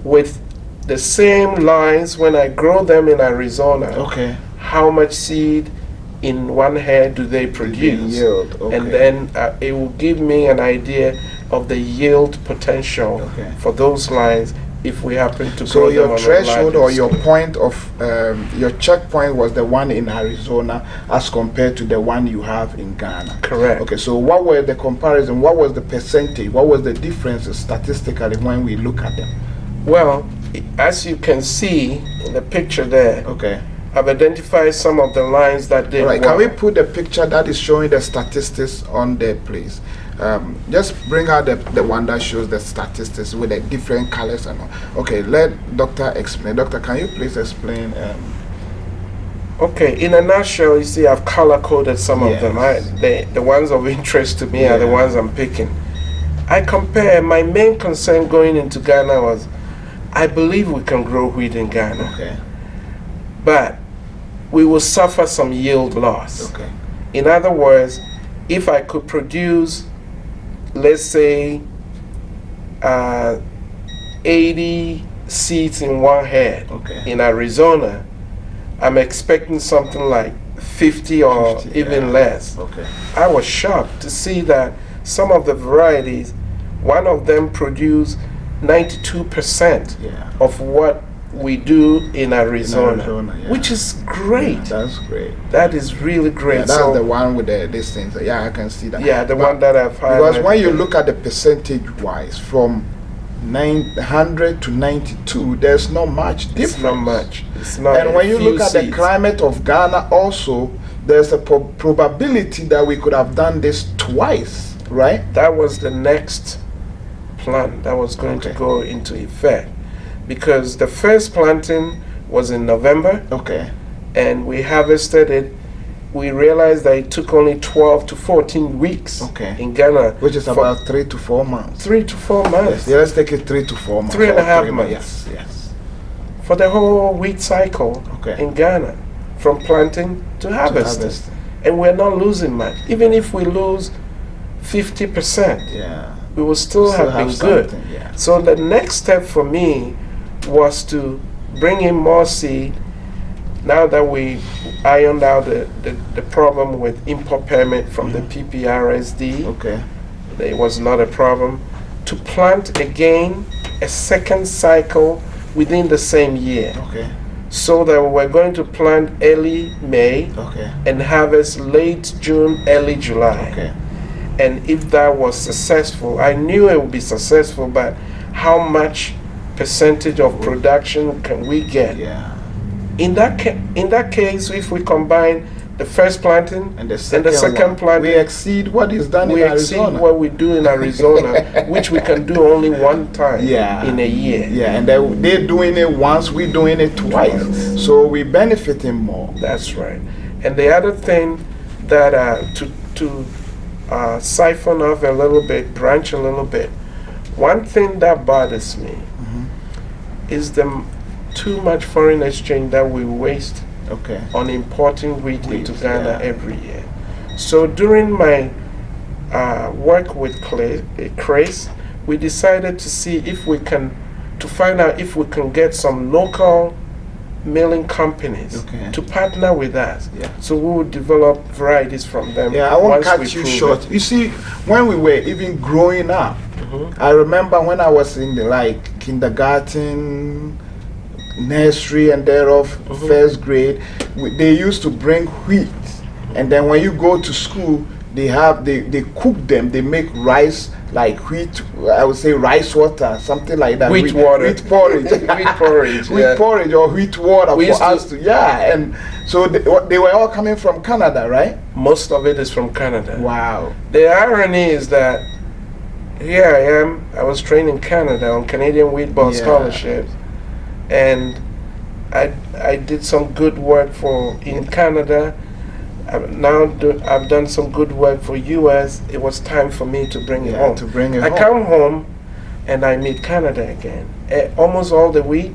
with the same lines when I grow them in Arizona. Okay. How much seed in one head do they produce? Yield. Okay. And then it will give me an idea of the yield potential for those lines if we happen to so grow your them on a threshold larger or your scale. point of your checkpoint was the one in Arizona as compared to the one you have in Ghana. Correct. Okay, so what were the comparison? What was the percentage? What was the differences statistically when we look at them? Well, as you can see in the picture there, Okay. I've identified some of the lines that they All right, work. can we put the picture that is showing the statistics on there, please? Just bring out the one that shows the statistics with the different colors and all. Okay, let Doctor explain. Doctor, can you please explain? Okay, in a nutshell, you see I've color-coded some of them. Yes. The ones of interest to me are the ones I'm picking. I compare, my main concern going into Ghana was, I believe we can grow wheat in Ghana. Okay. But we will suffer some yield loss. Okay. In other words, if I could produce, let's say, 80 seeds in one head in Arizona, I'm expecting something like 50 or 50, even less. Okay. I was shocked to see that some of the varieties, one of them produced 92% of what we do in Arizona, which is great. Yeah, that's great. That is really great. Yeah, that's the one with the these things. Yeah, I can see that. Yeah, the one that I've highlighted. Because when you look at the percentage-wise, from 900 to 92, there's not much difference. It's not much. It's not. And when you look at the climate of Ghana, also, there's a probability that we could have done this twice, right? That was the next plan that was going to go into effect, because the first planting was in November. Okay. And we harvested it. We realized that it took only 12 to 14 weeks in Ghana. Which is about 3 to 4 months. 3 to 4 months. Yes, yeah, let's take it 3 to 4 months. 3.5 months. Yes, yes. For the whole wheat cycle in Ghana, from planting to harvesting. And we're not losing much. Even if we lose 50%, we will still have been good. So the next step for me was to bring in more seed. Now that we ironed out the problem with import permit from the PPRSD, it was not a problem, to plant again a second cycle within the same year. So that we're going to plant early May and harvest late June, early July. And if that was successful, I knew it would be successful, but how much percentage of production can we get? In that case, if we combine the first planting and the second planting, we exceed what is done in Arizona. We exceed what we do in Arizona, which we can do only one time in a year. Yeah, and they're doing it once, we're doing it twice. So we're benefiting more. That's right. And the other thing that to siphon off a little bit, branch a little bit, one thing that bothers me is the too much foreign exchange that we waste on importing wheat into Ghana every year. So during my work with Chris, we decided to see if we can, to find out if we can get some local milling companies to partner with us. So we would develop varieties from them. Yeah, I won't cut you short. You see, when we were even growing up, I remember when I was in the kindergarten, nursery, and thereof first grade, they used to bring wheat, and then when you go to school, they cook them. They make rice, like wheat, I would say rice water, something like that. Wheat water. Wheat porridge. Wheat porridge. Wheat porridge or wheat water for us to. And so they were all coming from Canada, right? Most of it is from Canada. Wow. The irony is that here I am. I was trained in Canada on Canadian Wheat Board scholarships, and I did some good work in Canada. I've done some good work for US. It was time for me to bring it home. I come home and I meet Canada again. Almost all the wheat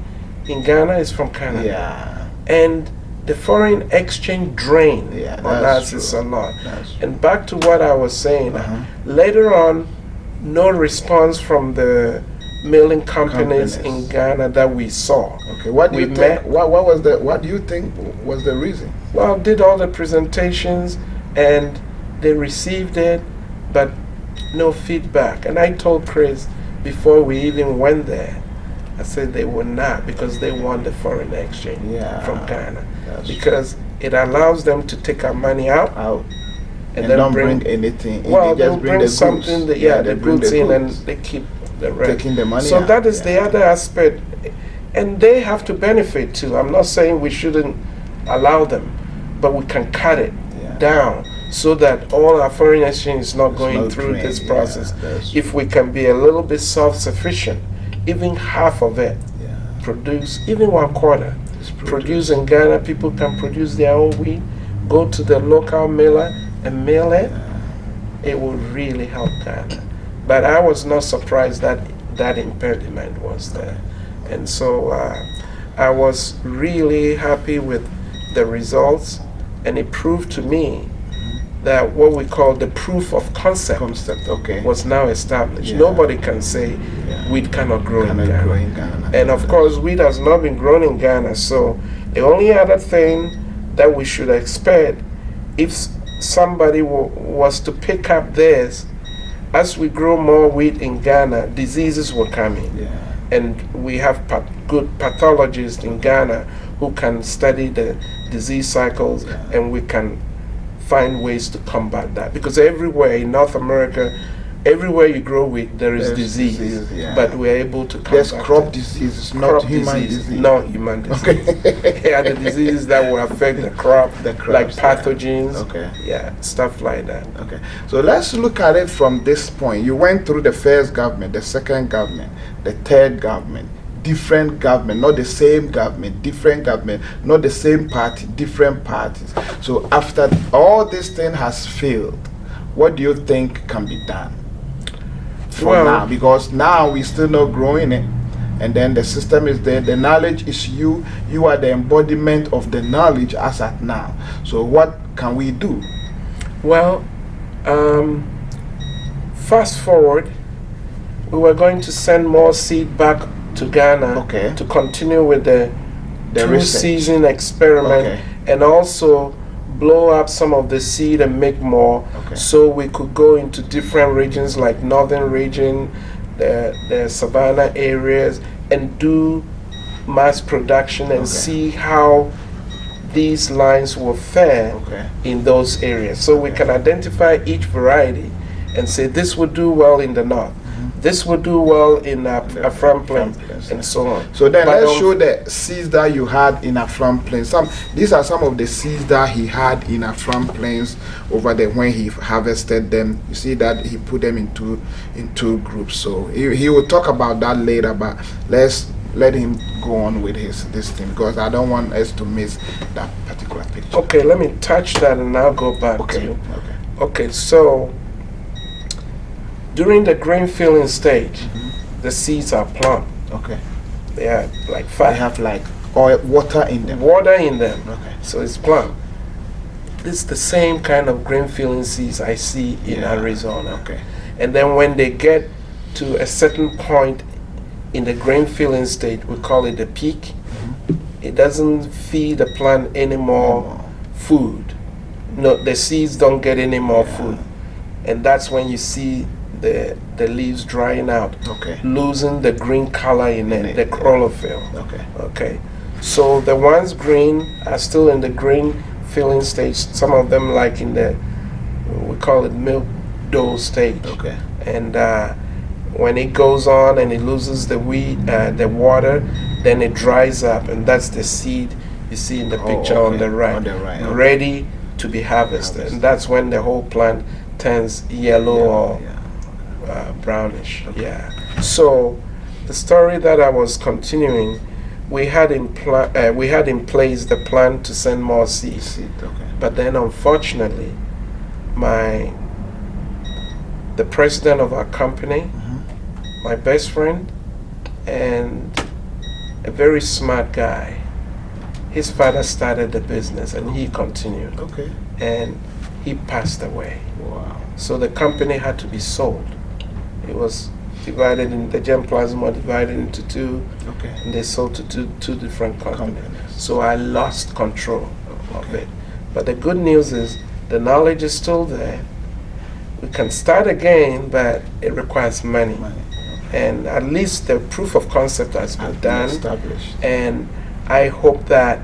in Ghana is from Canada. And the foreign exchange drain on us is a lot. And back to what I was saying, later on, no response from the milling companies in Ghana that we saw. What do you think? What do you think was the reason? Well, did all the presentations and they received it, but no feedback. And I told Chris before we even went there, I said they will not, because they want the foreign exchange from Ghana. Because it allows them to take our money out. And then don't bring anything in. Well, they'll bring something, the goods in, and they keep the rest. Taking the money so out. that is the other aspect. And they have to benefit too. I'm not saying we shouldn't allow them, but we can cut it down so that all our foreign exchange is not going through this process. If we can be a little bit self-sufficient, even half of it, produce, even 1/4, produce in Ghana, people can produce their own wheat, go to the local miller and mill it, it will really help Ghana. But I was not surprised that that impediment was there. And so I was really happy with the results, and it proved to me that what we call the proof of concept was now established. Nobody can say wheat cannot grow in Ghana. And of course, wheat has not been grown in Ghana, so the only other thing that we should expect, if somebody was to pick up this, as we grow more wheat in Ghana, diseases will come in. And we have good pathologists in Ghana who can study the disease cycles, and we can find ways to combat that. Because everywhere in North America, everywhere you grow wheat, there's disease. But we're able to combat There's crop diseases, not human disease. Not human disease. The diseases that will affect the crop, like pathogens, stuff like that. So let's look at it from this point. You went through the first government, the second government, the third government, different government, not the same government, different government, not the same party, different parties. So after all this thing has failed, what do you think can be done for now? Because now we're still not growing it, and then the system is there, the knowledge is you are the embodiment of the knowledge as at now. So what can we do? Well, fast forward, we were going to send more seed back to Ghana to continue with the two-season experiment, and also blow up some of the seed and make more, so we could go into different regions like northern region, the savannah areas, and do mass production and see how these lines will fare in those areas. So we can identify each variety and say this would do well in the north, this would do well in Afram Plains, and so on. So then let's show the seeds that you had in Afram Plains. These are some of the seeds that he had in Afram Plains over there when he harvested them. You see that he put them in two groups. So he will talk about that later, but let's let him go on with this thing, because I don't want us to miss that particular picture. Okay, let me touch that and I'll go back to Okay, so during the grain filling stage, the seeds are plump. They are like fat. They have like oil, water in them. So it's plump. It's the same kind of grain filling seeds I see in Arizona. And then when they get to a certain point in the grain filling stage, we call it the peak. It doesn't feed the plant any more food. No, the seeds don't get any more food. And that's when you see the leaves drying out, losing the green color in it, the chlorophyll. So the ones green are still in the green filling stage. Some of them like in the, we call it milk dough stage. And when it goes on and it loses the water, then it dries up, and that's the seed you see in the picture on the right, ready to be harvested. And that's when the whole plant turns yellow or brownish. So the story that I was continuing, we had in place the plan to send more seeds. But then unfortunately, the president of our company, my best friend, and a very smart guy, his father started the business and he continued. And he passed away. So the company had to be sold. It was divided in the germplasm was divided into two, and they sold to two different companies. So I lost control of it. But the good news is the knowledge is still there. We can start again, but it requires money. And at least the proof of concept has been done. Established. And I hope that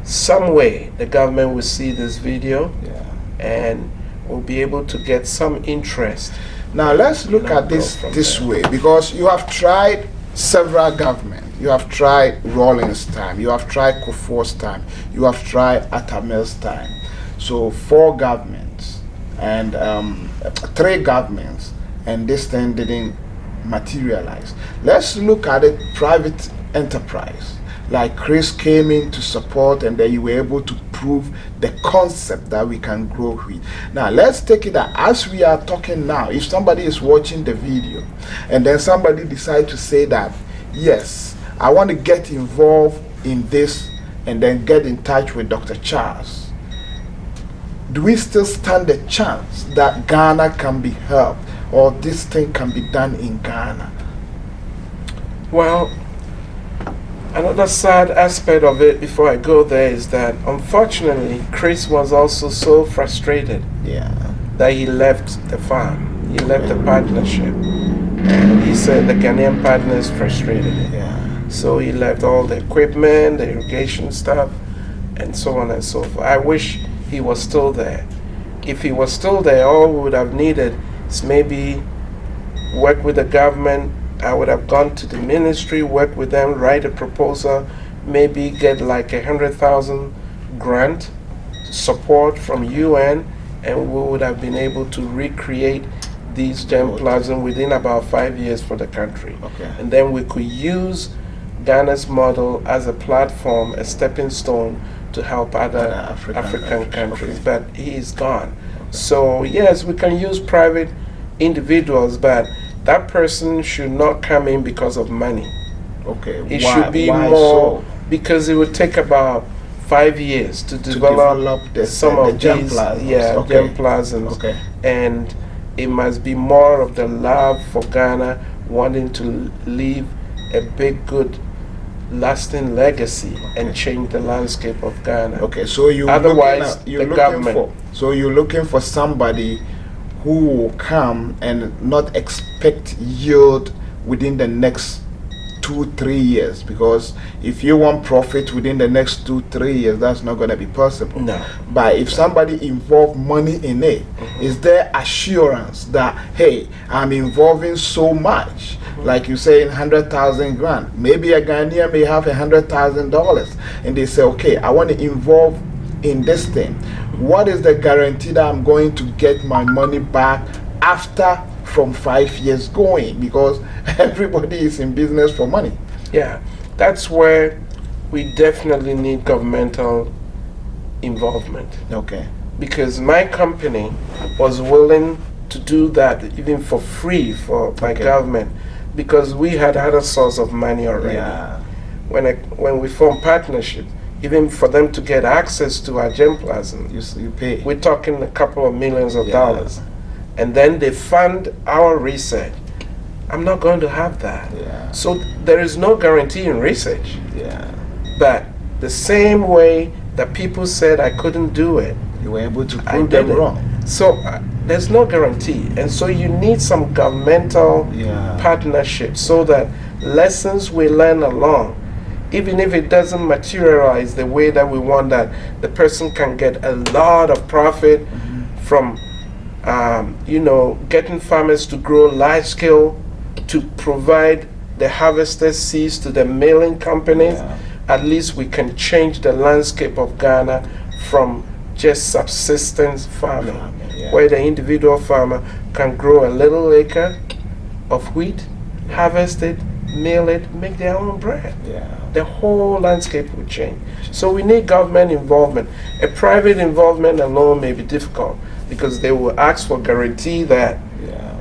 some way the government will see this video and will be able to get some interest. Now let's look at this way, because you have tried several governments. You have tried Rawlings' time, you have tried Kufuor's time, you have tried Atamel's time. So 4 governments and 3 governments, and this thing didn't materialize. Let's look at it private enterprise. Like Chris came in to support, and then you were able to prove the concept that we can grow with. Now let's take it that as we are talking now, if somebody is watching the video and then somebody decides to say that, yes, I want to get involved in this, and then get in touch with Dr. Charles, do we still stand a chance that Ghana can be helped, or this thing can be done in Ghana? Well, another sad aspect of it before I go there is that unfortunately Chris was also so frustrated that he left the farm. He left the partnership. And he said the Ghanaian partners frustrated him. So he left all the equipment, the irrigation stuff, and so on and so forth. I wish he was still there. If he was still there, all we would have needed is maybe work with the government. I would have gone to the ministry, work with them, write a proposal, maybe get like 100,000 grant support from UN, and we would have been able to recreate these germplasm within about 5 years for the country. And then we could use Ghana's model as a platform, a stepping stone to help other African countries. But he is gone. So yes, we can use private individuals, but that person should not come in because of money. It should be more because it would take about 5 years to develop some of these germplasms. And it must be more of the love for Ghana, wanting to leave a big, good, lasting legacy and change the landscape of Ghana. So you otherwise you're the government. So you're looking for somebody who will come and not expect yield within the next 2-3 years, because if you want profit within the next 2-3 years, that's not going to be possible. But if somebody involve money in it, is there assurance that, hey, I'm involving so much, like you say, in 100,000 grant, maybe a Ghanaian may have $100,000, and they say, okay, I want to involve in this thing. What is the guarantee that I'm going to get my money back after from 5 years going? Because everybody is in business for money. That's where we definitely need governmental involvement. Because my company was willing to do that even for free for my government, because we had other source of money already. When we formed partnership, even for them to get access to our germplasm, you pay. We're talking a couple of millions of dollars. And then they fund our research. I'm not going to have that. So there is no guarantee in research. But the same way that people said I couldn't do it, you were able to prove them wrong. So there's no guarantee. And so you need some governmental partnership so that lessons we learn along, even if it doesn't materialize the way that we want, that the person can get a lot of profit from getting farmers to grow large scale, to provide the harvested seeds to the milling companies. At least we can change the landscape of Ghana from just subsistence farming, where the individual farmer can grow a little acre of wheat, harvest it, mill it, make their own bread. The whole landscape will change. So we need government involvement. A private involvement alone may be difficult, because they will ask for guarantee that,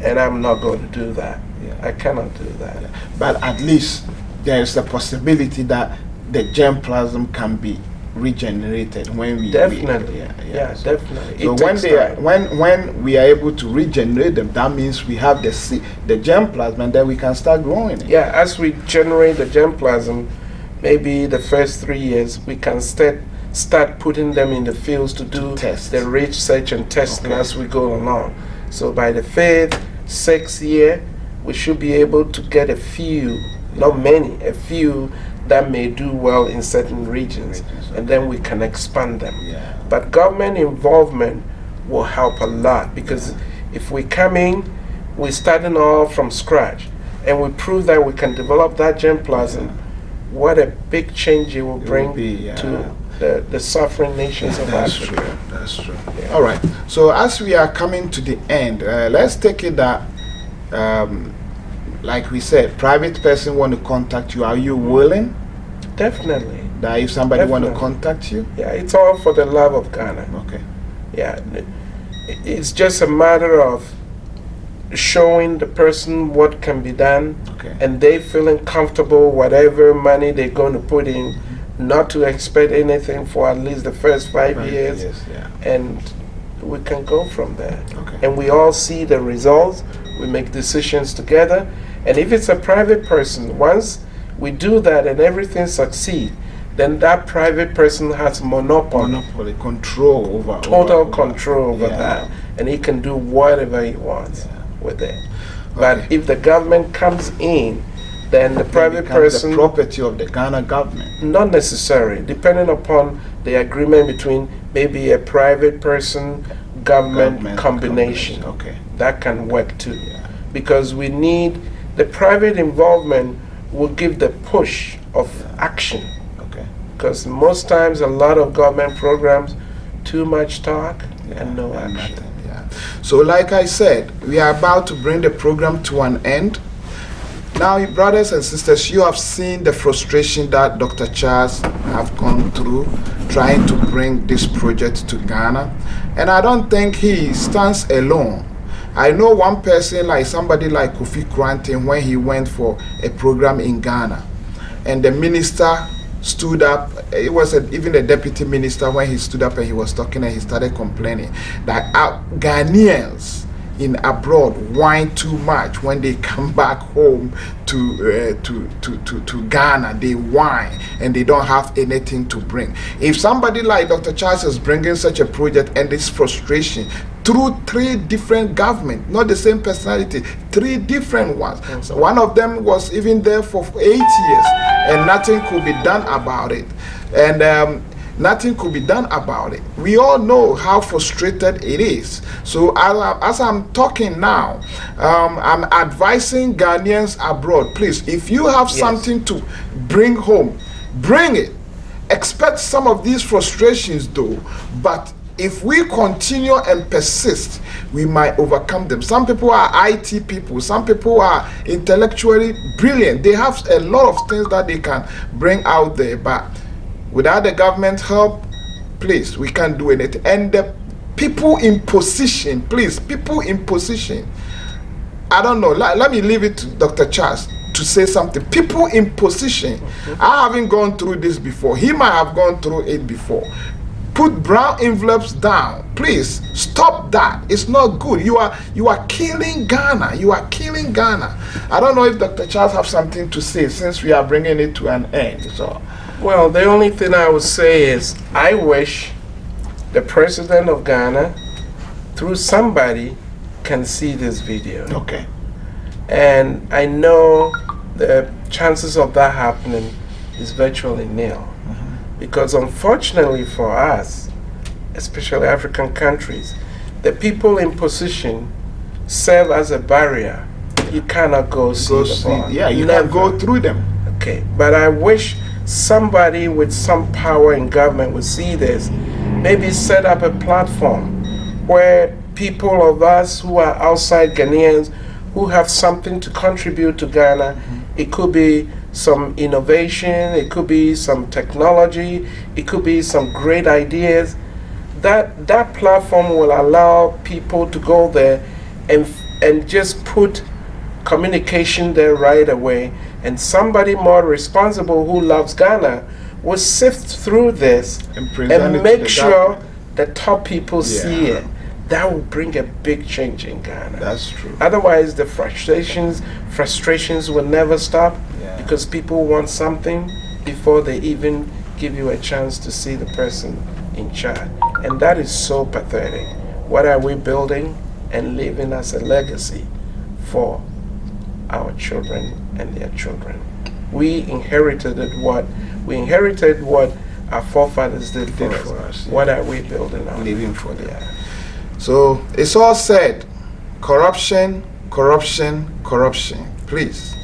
and I'm not going to do that. I cannot do that. But at least there is a possibility that the germplasm can be regenerated when we definitely. So when we are able to regenerate them, that means we have the germplasm, and then we can start growing it. As we generate the germplasm, maybe the first 3 years we can start putting them in the fields to do the research and testing as we go along. So by the 5th, 6th year, we should be able to get a few, not many, a few that may do well in certain regions, and then we can expand them. But government involvement will help a lot, because if we come in, we're starting off from scratch, and we prove that we can develop that germplasm, what a big change it will bring to the suffering nations of Africa. True. That's true. All right. So as we are coming to the end, let's take it that, like we said, private person want to contact you. Are you willing? Definitely. That if somebody want to contact you? Yeah, it's all for the love of Ghana. Okay. Yeah, it's just a matter of showing the person what can be done, and they feeling comfortable whatever money they're going to put in, not to expect anything for at least the first 5 years, and we can go from there. And we all see the results, we make decisions together, and if it's a private person, once we do that and everything succeeds, then that private person has monopoly control over total control over that, and he can do whatever he wants with it. But if the government comes in, then the private person, the property of the Ghana government. Not necessary, depending upon the agreement between maybe a private person government combination. That can work too, because we need the private involvement will give the push of action. Because most times a lot of government programs, too much talk and no action. So like I said, we are about to bring the program to an end. Now, brothers and sisters, you have seen the frustration that Dr. Charles have gone through trying to bring this project to Ghana. And I don't think he stands alone. I know one person, like somebody like Kofi Krantin, when he went for a program in Ghana, and the minister stood up, it was even the deputy minister, when he stood up and he was talking and he started complaining that Ghanaians in abroad whine too much. When they come back home to Ghana, they whine and they don't have anything to bring. If somebody like Dr. Charles is bringing such a project and this frustration through 3 different governments, not the same personality, 3 different ones. So one of them was even there for 8 years and nothing could be done about it. And nothing could be done about it. We all know how frustrated it is. So as I'm talking now, I'm advising Ghanaians abroad, please, if you have something to bring home, bring it. Expect some of these frustrations though, but if we continue and persist, we might overcome them. Some people are IT people, some people are intellectually brilliant. They have a lot of things that they can bring out there, but without the government help, please, we can't do anything. And the people in position, please, people in position, I don't know, let me leave it to Dr. Charles to say something. People in position, I haven't gone through this before. He might have gone through it before. Put brown envelopes down. Please stop that. It's not good. You are killing Ghana. You are killing Ghana. I don't know if Dr. Charles have something to say since we are bringing it to an end. So, well, the only thing I would say is I wish the president of Ghana, through somebody, can see this video. And I know the chances of that happening is virtually nil. Because unfortunately for us, especially African countries, the people in position serve as a barrier. You cannot go see the ball. Yeah, you can go through them. Okay, but I wish somebody with some power in government would see this. Maybe set up a platform where people of us who are outside Ghanaians, who have something to contribute to Ghana, it could be some innovation, it could be some technology, it could be some great ideas. That platform will allow people to go there and just put communication there right away, and somebody more responsible who loves Ghana will sift through this and make sure the top people see it. That will bring a big change in Ghana. That's true. Otherwise, the frustrations will never stop, because people want something before they even give you a chance to see the person in charge. And that is so pathetic. What are we building and leaving as a legacy for our children and their children. We inherited what our forefathers did for us. What are we building now? Living for them. So it's all said. Corruption, corruption, corruption. Please,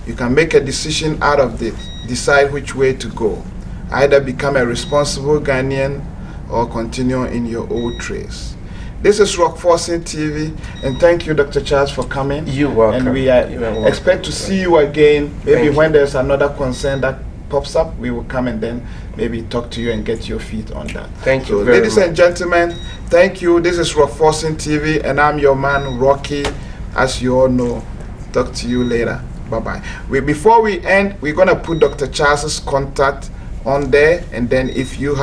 you can make a decision out of this. Decide which way to go. Either become a responsible Ghanaian or continue in your old trades. This is Rockforcing TV, and thank you, Dr. Charles, for coming. You're welcome. And we expect to see you again. Maybe when there's another concern that pops up, we will come and then maybe talk to you and get your feet on that. Thank you very ladies much. and gentlemen, thank you. This is Rockforcing TV, and I'm your man, Rocky. As you all know, talk to you later. Bye-bye. Before we end, we're going to put Dr. Charles's contact on there, and then if you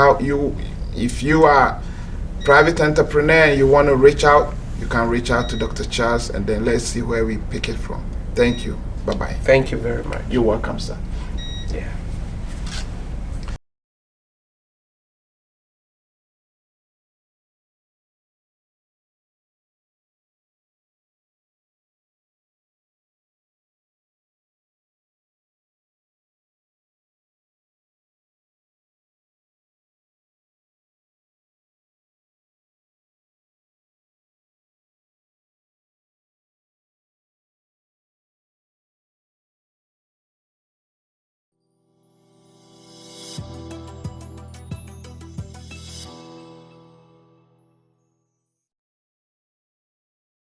are private entrepreneur and you want to reach out, you can reach out to Dr. Charles, and then let's see where we pick it from. Thank you. Bye-bye. Thank you very much. You're welcome, sir.